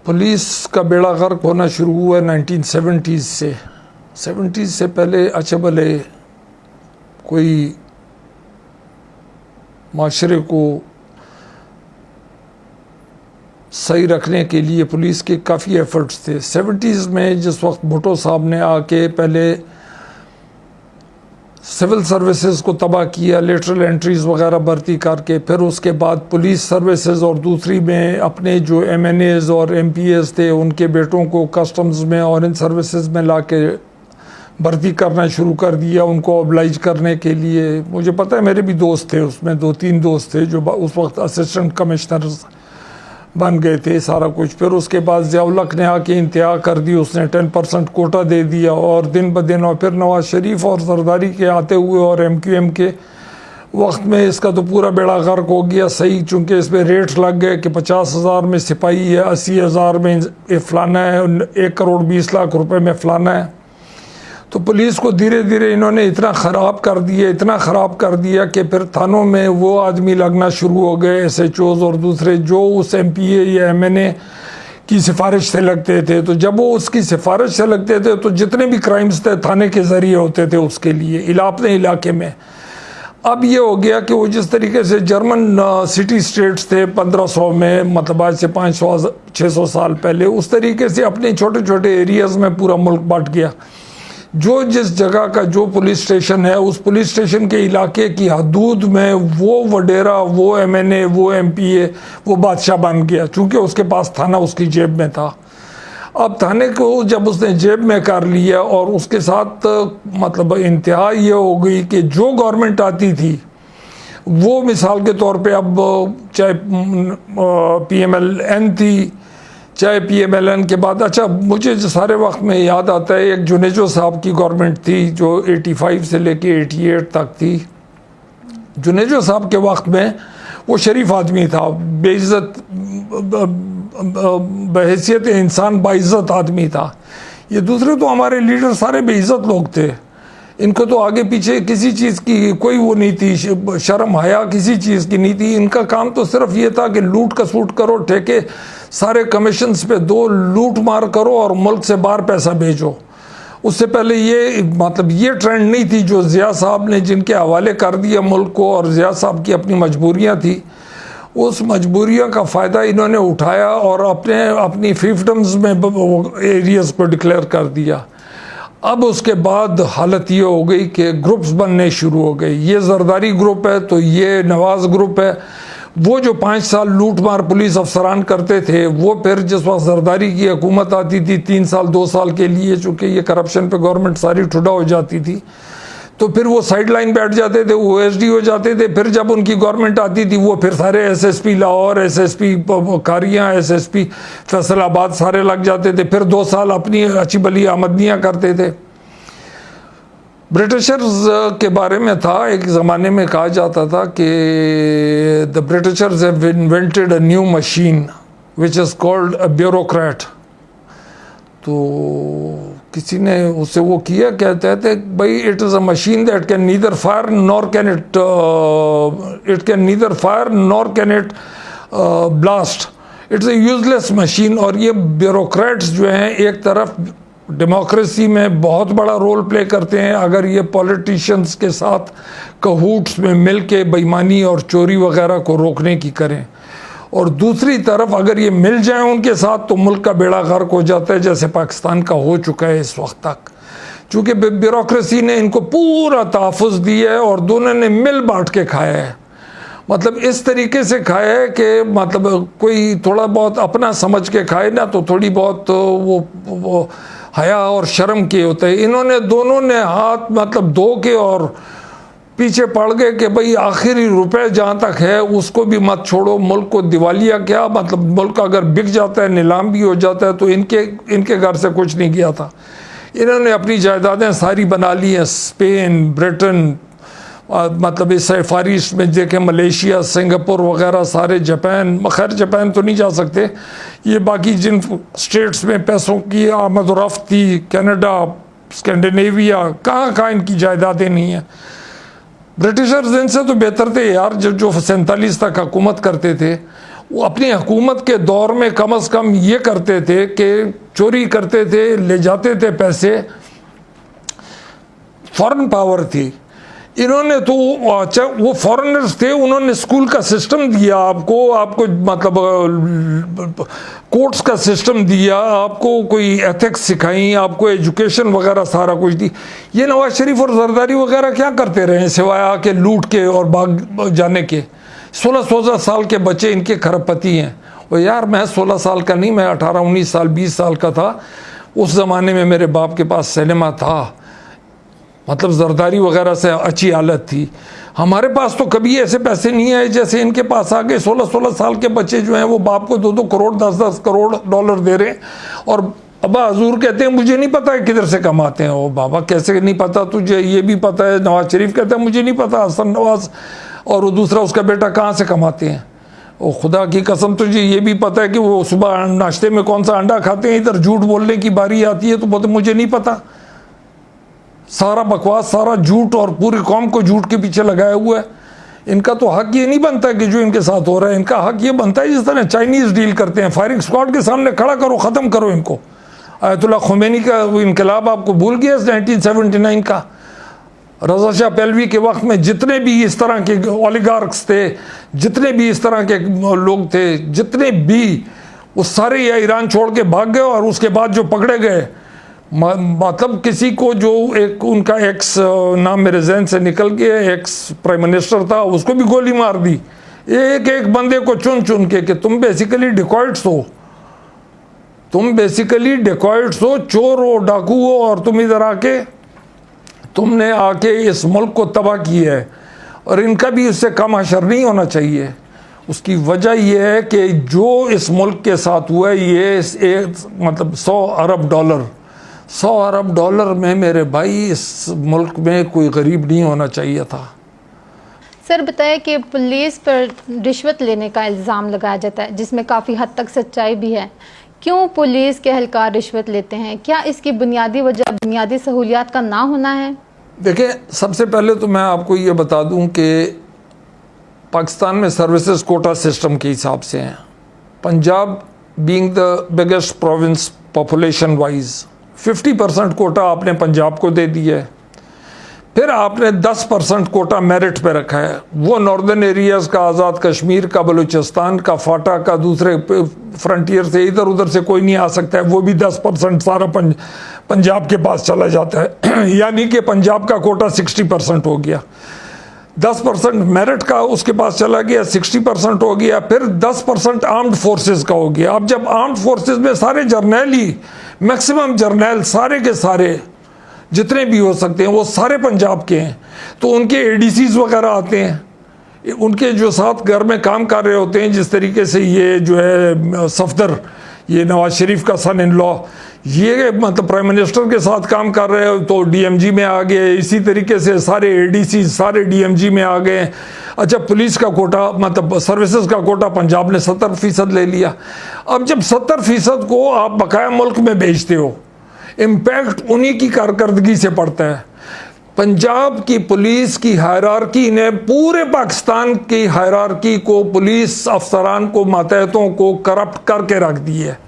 Police का बेड़ा गर्क होना शुरू हुआ 1970s से। 70s से पहले अच्छे भले कोई माशरे को सही रखने के लिए पुलिस के काफ़ी एफर्ट्स थे। 70s में जिस वक्त भुट्टो साहब ने आके पहले सिविल सर्विसेज को तबाह किया, लेटरल एंट्रीज़ वगैरह भर्ती करके, फिर उसके बाद पुलिस सर्विसेज और दूसरी में अपने जो MNAs और MPAs थे उनके बेटों को कस्टम्स में और इन सर्विसेज में ला के भर्ती करना शुरू कर दिया उनको ऑब्लाइज करने के लिए। मुझे पता है, मेरे भी दोस्त थे उसमें, 2-3 दोस्त थे जो उस वक्त असिस्टेंट कमिश्नर्स बन गए थे सारा कुछ। फिर उसके बाद ज़िया-उल-हक ने आके इंतहा कर दी, उसने 10% कोटा दे दिया और दिन ब दिन, और फिर नवाज शरीफ और जरदारी के आते हुए और MQM के वक्त में इसका तो पूरा बेड़ा गर्क हो गया। सही, चूँकि इसमें रेट लग गए कि 50,000 में सिपाही है, 80,000 में फ़लाना है, 1 करोड़ 20 लाख रुपए में फ़लाना है। तो पुलिस को धीरे धीरे इन्होंने इतना ख़राब कर दिया, इतना ख़राब कर दिया कि फिर थानों में वो आदमी लगना शुरू हो गए, SHOs और दूसरे, जो उस MPA या MNA की सिफारिश से लगते थे। तो जब वो उसकी सिफारिश से लगते थे तो जितने भी क्राइम्स थे थाने के ज़रिए होते थे उसके लिए अपने इलाके में। अब ये हो गया कि वो जिस तरीके से जर्मन सिटी स्टेट्स थे 1500 में, मतलब आज से 500-600 साल पहले, उस तरीके से अपने छोटे छोटे एरियाज़ में पूरा मुल्क बांट गया। जो जिस जगह का जो पुलिस स्टेशन है, उस पुलिस स्टेशन के इलाके की हदूद में वो वडेरा, वो MNA, वो MPA, वो बादशाह बन गया, चूँकि उसके पास थाना उसकी जेब में था। अब थाने को जब उसने जेब में कर लिया और उसके साथ मतलब इंतहा ये हो गई कि जो गवर्नमेंट आती थी वो, मिसाल के तौर पे अब चाहे PMLN थी, चाहे PMLN के बाद, अच्छा मुझे जो सारे वक्त में याद आता है, एक जुनेजो साहब की गवर्नमेंट थी जो 85 से लेके 88 तक थी। जुनेजो साहब के वक्त में वो शरीफ आदमी था, बेइज्जत, बहैसियत इंसान बाइज्जत आदमी था। ये दूसरे तो हमारे लीडर सारे बेइज्जत लोग थे, इनको तो आगे पीछे किसी चीज़ की कोई वो नहीं थी, शर्म हया किसी चीज़ की नहीं थी। इनका काम तो सिर्फ ये था कि लूट कसूट करो, ठेके सारे कमीशंस पे दो, लूट मार करो और मुल्क से बाहर पैसा भेजो। उससे पहले ये मतलब ये ट्रेंड नहीं थी जो ज़िया साहब ने जिनके हवाले कर दिया मुल्क को, और ज़िया साहब की अपनी मजबूरियाँ थी, उस मजबूरियों का फ़ायदा इन्होंने उठाया और अपनी फिफ्टम्स में एरियाज़ को डिक्लेयर कर दिया। अब उसके बाद हालत ये हो गई कि ग्रुप्स बनने शुरू हो गए। ये जरदारी ग्रुप है तो ये नवाज़ ग्रुप है। वो जो 5 साल लूट मार पुलिस अफसरान करते थे, वो फिर जिस वक्त जरदारी की हुकूमत आती थी 3 साल 2 साल के लिए, चूँकि ये करप्शन पे गवर्नमेंट सारी ठुडा हो जाती थी, तो फिर वो साइड लाइन बैठ जाते थे, वो OSD हो जाते थे। फिर जब उनकी गवर्नमेंट आती थी वो फिर सारे SSP Lahore, SSP कारियाँ, SSP Faisalabad सारे लग जाते थे। फिर 2 साल अपनी अच्छी भली आमदनियाँ करते थे। ब्रिटिशर्स के बारे में था, एक ज़माने में कहा जाता था कि the Britishers have invented a new machine which is called a bureaucrat. तो किसी ने उससे वो किया, कहते थे भाई it is a machine that can neither fire nor can it blast, it's a useless machine. और ये ब्यूरोक्रेट्स जो हैं एक तरफ डेमोक्रेसी में बहुत बड़ा रोल प्ले करते हैं अगर ये पॉलिटिशियंस के साथ कहूट्स में मिल के बेईमानी और चोरी वगैरह को रोकने की करें, और दूसरी तरफ अगर ये मिल जाए उनके साथ तो मुल्क का बेड़ा गर्क हो जाता है, जैसे पाकिस्तान का हो चुका है इस वक्त तक। चूँकि ब्यूरोक्रेसी ने इनको पूरा तहफ़्फ़ुज़ दिया है और दोनों ने मिल बांट के खाया है। मतलब इस तरीके से खाया है कि मतलब कोई थोड़ा बहुत अपना समझ के खाए ना, तो थोड़ी बहुत वो हया और शर्म के होते हैं। इन्होंने दोनों ने हाथ मतलब धो के और पीछे पड़ गए कि भाई आखिरी रुपए जहाँ तक है उसको भी मत छोड़ो, मुल्क को दिवालिया क्या, मतलब मुल्क अगर बिक जाता है, नीलाम भी हो जाता है, तो इनके घर से कुछ नहीं गया था। इन्होंने अपनी जायदादें सारी बना ली हैं, स्पेन, ब्रिटेन, मतलब इस फारिश में देखें मलेशिया, सिंगापुर वगैरह सारे, जापान, खैर जापान तो नहीं जा सकते, ये बाकी जिन स्टेट्स में पैसों की आमद और रफ्त थी, कनाडा, स्कैंडिनेविया, कहाँ इनकी जायदादें नहीं हैं। ब्रिटिशर्स इनसे तो बेहतर थे यार, जो 47 तक हुकूमत करते थे। वो अपनी हुकूमत के दौर में कम से कम ये करते थे कि चोरी करते थे, ले जाते थे पैसे, फॉरेन पावर थी। इन्होंने तो अच्छा, वो फॉरेनर्स थे, उन्होंने स्कूल का सिस्टम दिया आपको मतलब कोर्ट्स का सिस्टम दिया आपको, कोई एथिक्स सिखाई आपको, एजुकेशन वगैरह सारा कुछ दी। ये नवाज शरीफ और जरदारी वगैरह क्या करते रहे सिवाय आके लूट के और भाग जाने के। 16-16 साल के बच्चे इनके खरबपति हैं। और यार मैं 16 साल का नहीं, मैं 18-19 साल 20 साल का था। उस ज़माने में मेरे बाप के पास सिनेमा था, मतलब जरदारी वगैरह से अच्छी हालत थी। हमारे पास तो कभी ऐसे पैसे नहीं आए जैसे इनके पास आ गए। 16-16 साल के बच्चे जो हैं वो बाप को 2-2 करोड़ 10-10 करोड़ डॉलर दे रहे हैं। और अब्बा हजूर कहते हैं मुझे नहीं पता है किधर से कमाते हैं। ओ बाबा कैसे नहीं पता तुझे, ये भी पता है। नवाज शरीफ कहता है मुझे नहीं पता, हसन नवाज और वो दूसरा उसका बेटा कहाँ से कमाते हैं। ओ खुदा की कसम तुझे ये भी पता है कि वो सुबह नाश्ते में कौन सा अंडा खाते हैं। इधर झूठ बोलने की बारी आती है तो बोलते मुझे नहीं पता। सारा बकवास, सारा झूठ और पूरी कौम को झूठ के पीछे लगाया हुआ है। इनका तो हक ये नहीं बनता कि जो इनके साथ हो रहा है, इनका हक ये बनता है जिस तरह चाइनीज़ डील करते हैं, फायरिंग स्क्वाड के सामने खड़ा करो, ख़त्म करो इनको। आयतुल्लाह खुमैनी का इनकलाब आपको भूल गया 1979 का। रज़ा शाह पहलवी के वक्त में जितने भी इस तरह के ओलिगार्क्स थे, जितने भी इस तरह के लोग थे, जितने भी, वो सारे या ईरान छोड़ के भाग गए। और उसके बाद जो पकड़े गए, मतलब किसी को जो एक उनका एक्स नाम मेरे जहन से निकल गया, एक्स प्राइम मिनिस्टर था, उसको भी गोली मार दी। एक एक बंदे को चुन चुन के कि तुम बेसिकली डिकॉइट्स हो, तुम बेसिकली डिकॉइट्स हो, चोर हो, डाकू हो, और तुम इधर आके तुमने आके इस मुल्क को तबाह किया है। और इनका भी उससे कम असर नहीं होना चाहिए। उसकी वजह यह है कि जो इस मुल्क के साथ हुआ है, ये मतलब 100 अरब डॉलर, 100 अरब डॉलर में मेरे भाई इस मुल्क में कोई गरीब नहीं होना चाहिए था। सर बताया कि पुलिस पर रिश्वत लेने का इल्ज़ाम लगाया जाता है, जिसमें काफ़ी हद तक सच्चाई भी है। क्यों पुलिस के एहलकार रिश्वत लेते हैं? क्या इसकी बुनियादी वजह बुनियादी सहूलियात का ना होना है? देखिए, सबसे पहले तो मैं आपको ये बता दूं कि पाकिस्तान में सर्विसेज कोटा सिस्टम के हिसाब से हैं। Punjab being the biggest province population wise 50% quota आपने पंजाब को दे दिया है। फिर आपने 10% कोटा मेरिट पे रखा है। वो नॉर्दर्न एरियाज़ का, आज़ाद कश्मीर का, बलूचिस्तान का, फाटा का, दूसरे फ्रंटियर से इधर उधर से कोई नहीं आ सकता है, वो भी 10% सारा पंजाब के पास चला जाता है। यानी कि पंजाब का कोटा 60% हो गया। 10% मेरिट का उसके पास चला गया, 60% हो गया। फिर 10% आर्म्ड फोर्सेस का हो गया। अब जब आर्म्ड फोर्सेस में सारे जर्नैल ही, मैक्सिमम जर्नैल सारे के सारे जितने भी हो सकते हैं वो सारे पंजाब के हैं, तो उनके एडीसीज वगैरह आते हैं, उनके जो साथ घर में काम कर रहे होते हैं। जिस तरीके से ये जो है सफदर, ये नवाज शरीफ का सन इन लॉ, ये मतलब प्राइम मिनिस्टर के साथ काम कर रहे हो तो डीएमजी में आ गए। इसी तरीके से सारे एडीसी सारे डीएमजी में आ गए। अच्छा, पुलिस का कोटा मतलब सर्विसेज का कोटा पंजाब ने 70% ले लिया। अब जब 70% को आप बकाया मुल्क में बेचते हो, इम्पैक्ट उन्हीं की कारकर्दगी से पड़ता है। पंजाब की पुलिस की हायरार्की ने पूरे पाकिस्तान की हायरार्की को, पुलिस अफसरान को, मातहतों को करप्ट करके रख दिए है।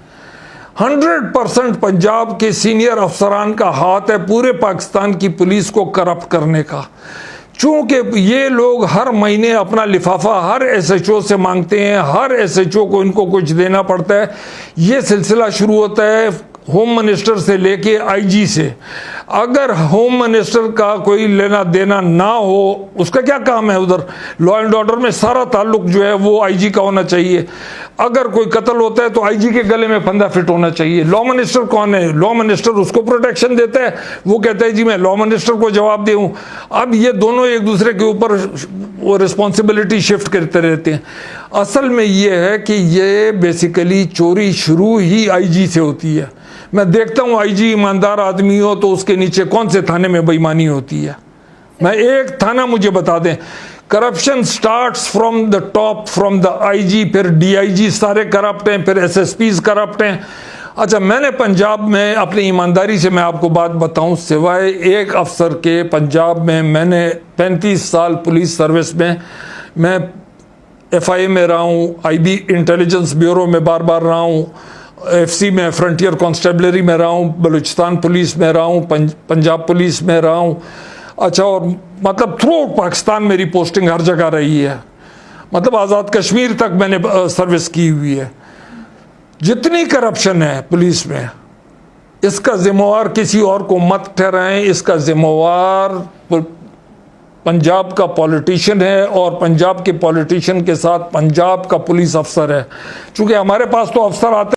100% पंजाब के सीनियर अफसरान का हाथ है पूरे पाकिस्तान की पुलिस को करप्ट करने का। चूँकि ये लोग हर महीने अपना लिफाफा हर एसएचओ से मांगते हैं, हर एसएचओ को इनको कुछ देना पड़ता है। ये सिलसिला शुरू होता है होम मिनिस्टर से लेके आईजी से। अगर होम मिनिस्टर का कोई लेना देना ना हो, उसका क्या काम है? उधर लॉ एंड ऑर्डर में सारा ताल्लुक जो है वो आईजी का होना चाहिए। अगर कोई कत्ल होता है तो आईजी के गले में फंदा फिट होना चाहिए। लॉ मिनिस्टर कौन है? लॉ मिनिस्टर उसको प्रोटेक्शन देता है, वो कहता है जी मैं लॉ मिनिस्टर को जवाब दूं। अब ये दोनों एक दूसरे के ऊपर वो रिस्पॉन्सिबिलिटी शिफ्ट करते रहते हैं। असल में ये है कि ये बेसिकली चोरी शुरू ही आईजी से होती है। मैं देखता हूँ आईजी ईमानदार आदमी हो तो उसके नीचे कौन से थाने में बेईमानी होती है। मैं एक थाना मुझे बता दें। Corruption starts from the top, from the IG, फिर डीआईजी सारे करप्ट हैं, फिर एसएसपीज करप्ट हैं। अच्छा, मैंने पंजाब में अपनी ईमानदारी से मैं आपको बात बताऊं, सिवाय एक अफसर के पंजाब में मैंने 35 साल पुलिस सर्विस में मैं FIA में रहा हूँ, IB इंटेलिजेंस ब्यूरो में बार बार रहा हूँ, FC में फ्रंटियर कांस्टेबलरी में रहा हूँ, बलूचिस्तान पुलिस में रहा हूँ, पंजाब पुलिस में रहा हूँ। अच्छा, और मतलब थ्रू आउट पाकिस्तान मेरी पोस्टिंग हर जगह रही है, मतलब आज़ाद कश्मीर तक मैंने सर्विस की हुई है। जितनी करप्शन है पुलिस में, इसका जिम्मेवार किसी और को मत ठहराएं, इसका जिम्मेवार पंजाब का पॉलिटिशियन है और पंजाब के पॉलिटिशियन के साथ पंजाब का पुलिस अफसर है। चूँकि हमारे पास तो अफसर आते